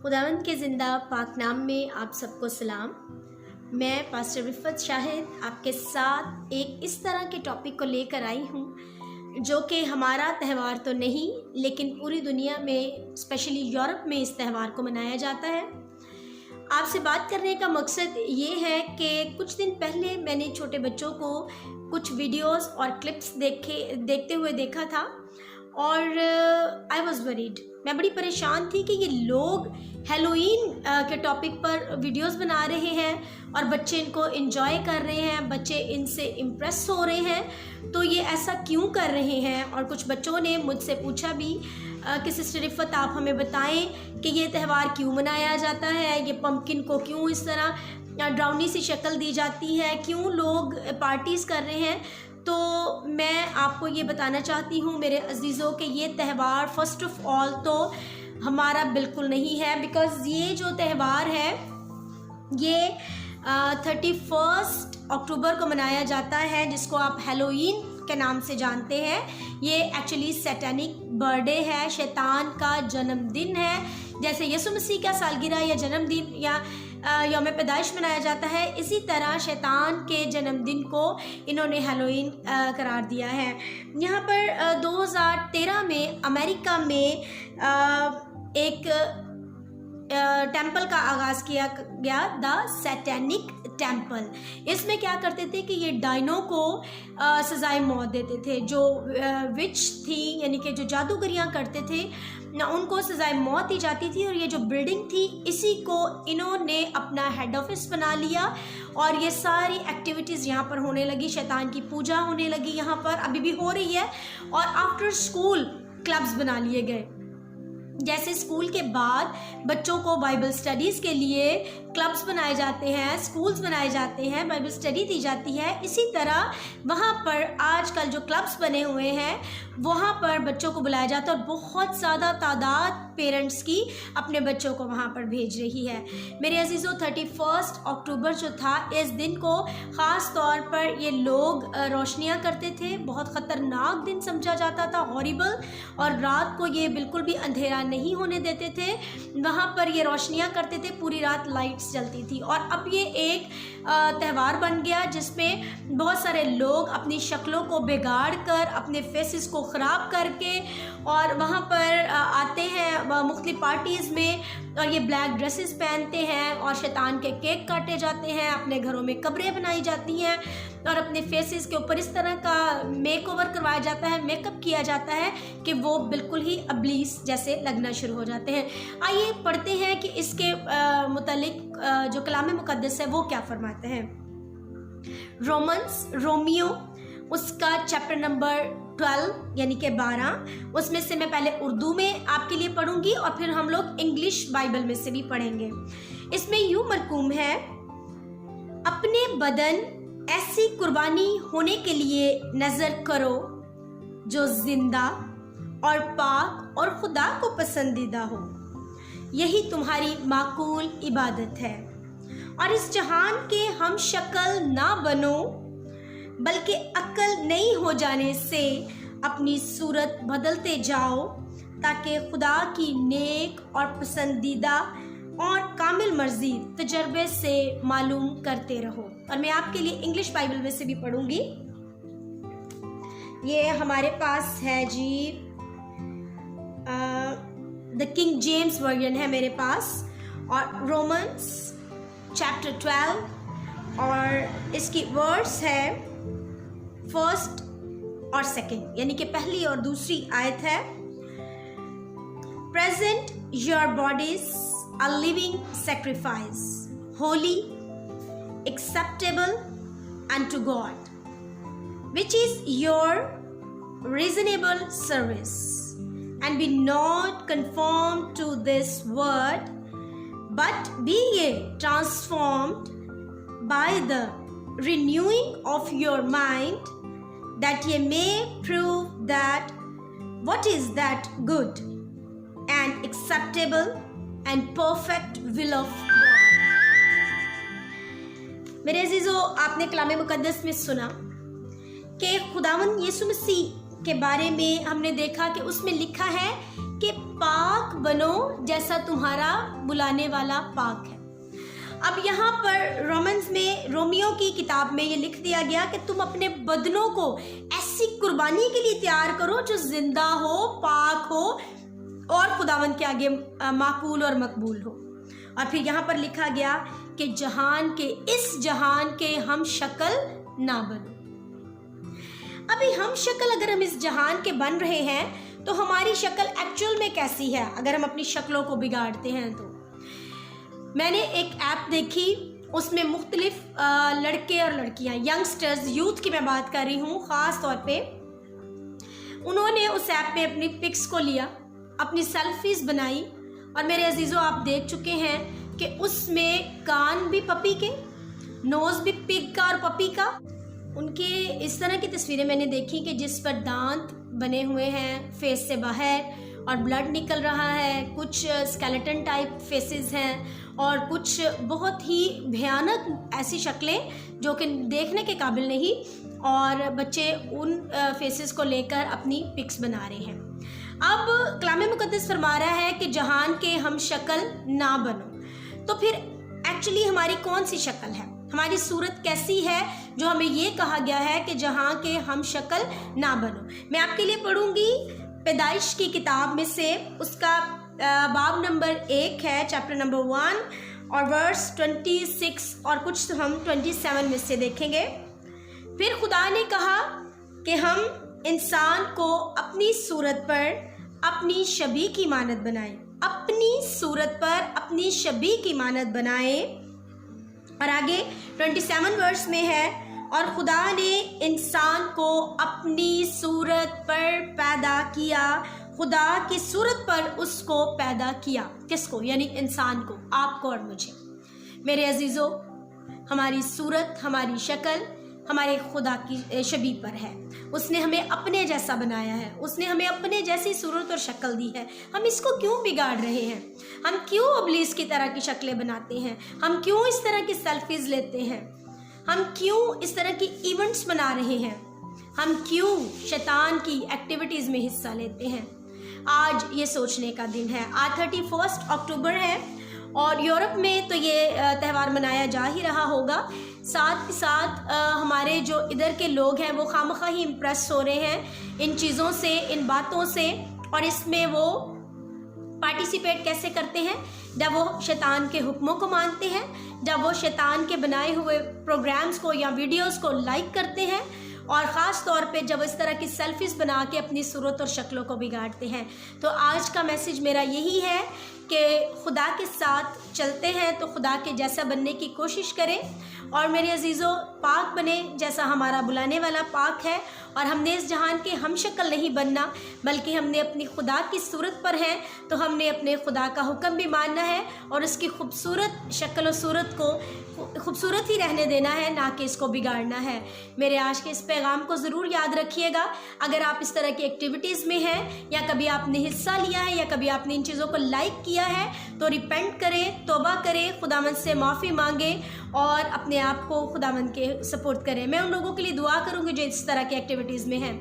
खुदावंद के ज़िंदा पाक नाम में आप सबको सलाम। मैं पास्टर रिफ़त शाहिद आपके साथ एक इस तरह के टॉपिक को लेकर आई हूँ जो कि हमारा त्यौहार तो नहीं लेकिन पूरी दुनिया में स्पेशली यूरोप में इस त्यौहार को मनाया जाता है। आपसे बात करने का मकसद ये है कि कुछ दिन पहले मैंने छोटे बच्चों को कुछ वीडियोस और क्लिप्स देखते हुए देखा था और आई वॉज़ वरीड। मैं बड़ी परेशान थी कि ये लोग हेलोवीन के टॉपिक पर वीडियोस बना रहे हैं और बच्चे इनको एंजॉय कर रहे हैं, बच्चे इनसे इम्प्रेस हो रहे हैं, तो ये ऐसा क्यों कर रहे हैं। और कुछ बच्चों ने मुझसे पूछा भी कि सिस्टर रिफ़त आप हमें बताएं कि ये त्यौहार क्यों मनाया जाता है, ये पम्पकिन को क्यों इस तरह ड्राउनी सी शक्ल दी जाती है, क्यों लोग पार्टीज़ कर रहे हैं। तो मैं आपको ये बताना चाहती हूँ मेरे अजीज़ों कि ये त्यौहार फ़र्स्ट ऑफ़ ऑल तो हमारा बिल्कुल नहीं है, बिकॉज़ ये जो त्यौहार है ये 31 अक्टूबर को मनाया जाता है, जिसको आप हेलोवीन के नाम से जानते हैं। ये एक्चुअली सैटेनिक बर्थडे है, शैतान का जन्मदिन है। जैसे यीशु मसीह का सालगिरह या जन्मदिन या यौम पैदाइश मनाया जाता है, इसी तरह शैतान के जन्मदिन को इन्होंने हेलोवीन करार दिया है। यहाँ पर 2013 में अमेरिका में एक टेम्पल का आगाज़ किया गया, द सैटेनिक टेम्पल। इसमें क्या करते थे कि ये डायनों को सजाए मौत देते थे। जो विच थी यानी कि जो जादूगरियाँ करते थे ना, उनको सजाए मौत दी जाती थी। और ये जो बिल्डिंग थी इसी को इन्होंने अपना हेड ऑफिस बना लिया और ये सारी एक्टिविटीज़ यहाँ पर होने लगी, शैतान की पूजा होने लगी, यहाँ पर अभी भी हो रही है। और आफ्टर स्कूल क्लब्स बना लिए गए। जैसे स्कूल के बाद बच्चों को बाइबल स्टडीज़ के लिए क्लब्स बनाए जाते हैं, स्कूल्स बनाए जाते हैं, बाइबल स्टडी दी जाती है, इसी तरह वहाँ पर आजकल जो क्लब्स बने हुए हैं वहाँ पर बच्चों को बुलाया जाता है और बहुत ज़्यादा तादाद पेरेंट्स की अपने बच्चों को वहाँ पर भेज रही है। मेरे अजीज़ों 31 अक्टूबर जो था, इस दिन को ख़ास तौर पर ये लोग रोशनियाँ करते थे। बहुत ख़तरनाक दिन समझा जाता था, हॉरिबल, और रात को ये बिल्कुल भी अंधेरा नहीं होने देते थे। वहाँ पर ये रोशनियाँ करते थे, पूरी रात लाइट्स जलती थी। और अब ये एक त्यौहार बन गया जिसमें बहुत सारे लोग अपनी शक्लों को बिगाड़ कर, अपने फेसेस को ख़राब करके और वहाँ पर आते हैं मुख्तलिफ पार्टीज़ में, और ये ब्लैक ड्रेसेस पहनते हैं और शैतान के केक काटे जाते हैं, अपने घरों में कब्रें बनाई जाती हैं और अपने फेसेस के ऊपर इस तरह का मेक ओवर करवाया जाता है, मेकअप किया जाता है कि वो बिल्कुल ही अब्लीस जैसे लगना शुरू हो जाते हैं। आइए पढ़ते हैं कि इसके मुतालिक जो कलाम मुक़द्दस है वो क्या फरमाते हैं। रोमियो उसका चैप्टर नंबर 12 यानी कि 12, उसमें से मैं पहले उर्दू में आपके लिए पढ़ूंगी और फिर हम लोग इंग्लिश बाइबल में से भी पढ़ेंगे। इसमें यूं मरकूम है, अपने बदन ऐसी कुर्बानी होने के लिए नजर करो जो जिंदा और पाक और खुदा को पसंदीदा हो, यही तुम्हारी माकूल इबादत है। और इस जहान के हम शक्ल ना बनो, बल्कि अक्ल नई हो जाने से अपनी सूरत बदलते जाओ, ताकि खुदा की नेक और पसंदीदा और कामिल मर्जी तजर्बे से मालूम करते रहो। और मैं आपके लिए इंग्लिश बाइबल में से भी पढ़ूंगी। ये हमारे पास है जी, द किंग जेम्स वर्जन है मेरे पास, और रोमन्स चैप्टर 12 और इसकी वर्ड्स है 1 और 2 यानी कि पहली और दूसरी आयत है। Present your bodies a living sacrifice, Holi, acceptable unto God, which is your reasonable service. And be not conformed to this world, but be ye transformed by the renewing of your mind, that ye may prove that what is that good and acceptable and perfect will of God. मेरे अजीज़ों, आपने कलाम मुक़द्दस में सुना कि खुदावंद यीशु मसीह के बारे में हमने देखा कि उसमें लिखा है कि पाक बनो जैसा तुम्हारा बुलाने वाला पाक है। अब यहाँ पर रोमन्स में, रोमियो की किताब में ये लिख दिया गया कि तुम अपने बदनों को ऐसी कुर्बानी के लिए तैयार करो जो जिंदा हो, पाक हो और खुदावंद के आगे माकूल और मकबूल हो। और फिर यहाँ पर लिखा गया कि इस जहान के हम शक्ल ना बनो। अभी हम शक्ल अगर हम इस जहान के बन रहे हैं तो हमारी शक्ल एक्चुअल में कैसी है अगर हम अपनी शक्लों को बिगाड़ते हैं। तो मैंने एक ऐप देखी, उसमें मुख्तलिफ लड़के और लड़कियां, यंगस्टर्स, यूथ की मैं बात कर रही हूँ ख़ास तौर पे, उन्होंने उस ऐप में अपनी पिक्स को लिया, अपनी सेल्फीज बनाई और मेरे अजीज़ों आप देख चुके हैं कि उसमें कान भी पपी के, नोज़ भी पिग का और पपी का। उनके इस तरह की तस्वीरें मैंने देखी कि जिस पर दांत बने हुए हैं फेस से बाहर और ब्लड निकल रहा है, कुछ स्केलेटन टाइप फेसेस हैं और कुछ बहुत ही भयानक ऐसी शक्लें जो कि देखने के काबिल नहीं, और बच्चे उन फेसेस को लेकर अपनी पिक्स बना रहे हैं। अब कलाम मुकद्दस फरमा रहा है कि जहान के हम शक्ल ना बनो। तो फिर एक्चुअली हमारी कौन सी शक्ल है, हमारी सूरत कैसी है जो हमें ये कहा गया है कि जहाँ के हम शक्ल ना बनो। मैं आपके लिए पढ़ूंगी पैदाइश की किताब में से, उसका बाब नंबर 1 है, चैप्टर नंबर 1 और वर्स 26 और कुछ हम 27 में से देखेंगे। फिर खुदा ने कहा कि हम इंसान को अपनी सूरत पर अपनी शबीह की मानद बनाएं, अपनी सूरत पर अपनी शबीह की मानद बनाएं। और आगे 27 वर्स में है, और खुदा ने इंसान को अपनी सूरत पर पैदा किया, खुदा की सूरत पर उसको पैदा किया। किसको? यानी इंसान को, आपको और मुझे। मेरे अजीज़ों, हमारी सूरत, हमारी शक्ल हमारे खुदा की शबीह पर है। उसने हमें अपने जैसा बनाया है, उसने हमें अपने जैसी सूरत और शक्ल दी है। हम इसको क्यों बिगाड़ रहे हैं? हम क्यों इब्लीस की तरह की शक्लें बनाते हैं? हम क्यों इस तरह की सेल्फीज लेते हैं? हम क्यों इस तरह की इवेंट्स बना रहे हैं? हम क्यों शैतान की एक्टिविटीज़ में हिस्सा लेते हैं? आज ये सोचने का दिन है। आज 31 अक्टूबर है और यूरोप में तो ये त्यौहार मनाया जा ही रहा होगा। साथ ही साथ हमारे जो इधर के लोग हैं वो खामखा ही इम्प्रेस हो रहे हैं इन चीज़ों से, इन बातों से, और इसमें वो पार्टिसिपेट कैसे करते हैं? जब वो शैतान के हुक्मों को मानते हैं, जब वो शैतान के बनाए हुए प्रोग्राम्स को या वीडियोस को लाइक करते हैं, और ख़ास तौर पे जब इस तरह की सेल्फीज़ बना के अपनी सूरत और शक्लों को बिगाड़ते हैं। तो आज का मैसेज मेरा यही है कि खुदा के साथ चलते हैं तो खुदा के जैसा बनने की कोशिश करें, और मेरे अजीज़ों, पाक बने जैसा हमारा बुलाने वाला पाक है। और हमने इस जहान के हम शक्ल नहीं बनना, बल्कि हमने अपनी खुदा की सूरत पर हैं तो हमने अपने खुदा का हुक्म भी मानना है और उसकी खूबसूरत शक्ल और सूरत को खूबसूरत ही रहने देना है, ना कि इसको बिगाड़ना है। मेरे आज के इस पैगाम को ज़रूर याद रखिएगा। अगर आप इस तरह की एक्टिविटीज़ में हैं या कभी आपने हिस्सा लिया है या कभी आपने इन चीज़ों को लाइक किया है तो रिपेंट करें, तौबा करें, खुदावंद से माफ़ी मांगें और अपने आप को खुदावंद के सपोर्ट करें। मैं उन लोगों के लिए दुआ करूँगी जो इस तरह की एक्टिविटीज़ में हैं।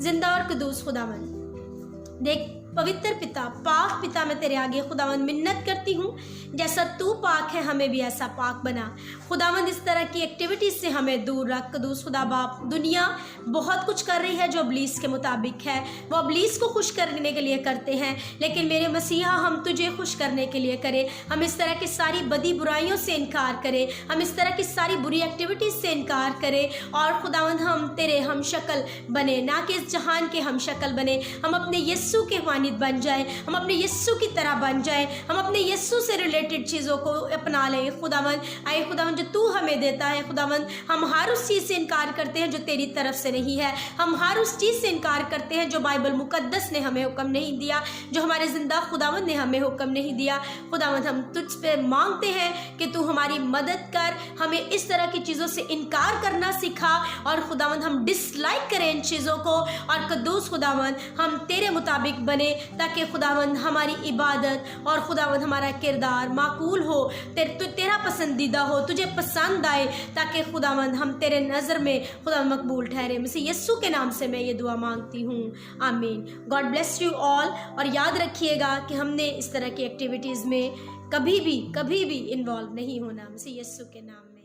जिंदा और कदूस खुदावंद, देख पवित्र पिता, पाक पिता, मैं तेरे आगे खुदावंद मिन्नत करती हूँ, जैसा तू पाक है हमें भी ऐसा पाक बना। खुदावंद इस तरह की एक्टिविटीज़ से हमें दूर रख। कदूस खुदा बाप, दुनिया बहुत कुछ कर रही है जो इब्लीस के मुताबिक है, वो इब्लीस को खुश करने के लिए करते हैं, लेकिन मेरे मसीहा हम तुझे खुश करने के लिए करें। हम इस तरह की सारी बदी बुराइयों से इनकार करें, हम इस तरह की सारी बुरी एक्टिविटीज़ से इनकार करें, और खुदावंद हम तेरे हम शक्ल बने, ना कि इस जहान के हम शक्ल बने। हम अपने यस्सु के वानिद बन जाए, हम अपने यस्सु की तरह बन जाए, हम अपने यस्सु से रिलेटेड चीज़ों को अपना लें। खुदावंद, आए खुदावंद जो तू हमें देता है, खुदावंद हम हर उस चीज़ से इनकार करते हैं जो तेरी तरफ से नहीं है। हम हर उस चीज़ से इनकार करते हैं जो बाइबल मुकद्दस ने हमें हुक्म नहीं दिया, जो हमारे जिंदा खुदावंद ने हमें हुक्म नहीं दिया। खुदावंद हम तुझ पे मांगते हैं कि तू हमारी मदद कर, हमें इस तरह की चीज़ों से इनकार करना सिखा, और खुदावंद हम डिसलाइक करें इन चीज़ों को, और कद्दूस खुदावंद हम तेरे मुताबिक बने, ताकि खुदावंद हमारी इबादत और खुदावंद हमारा किरदार माकूल हो, तेरा पसंदीदा हो, तुझे पसंद आए, ताकि खुदावंद हम तेरे नज़र में खुदा मकबूल ठहरे। मसीह यस्सु के नाम से मैं ये दुआ मांगती हूँ, आमीन। God bless you all. और याद रखिएगा कि हमने इस तरह की एक्टिविटीज़ में कभी भी इन्वॉल्व नहीं होना, मसीह यस्सु के नाम में।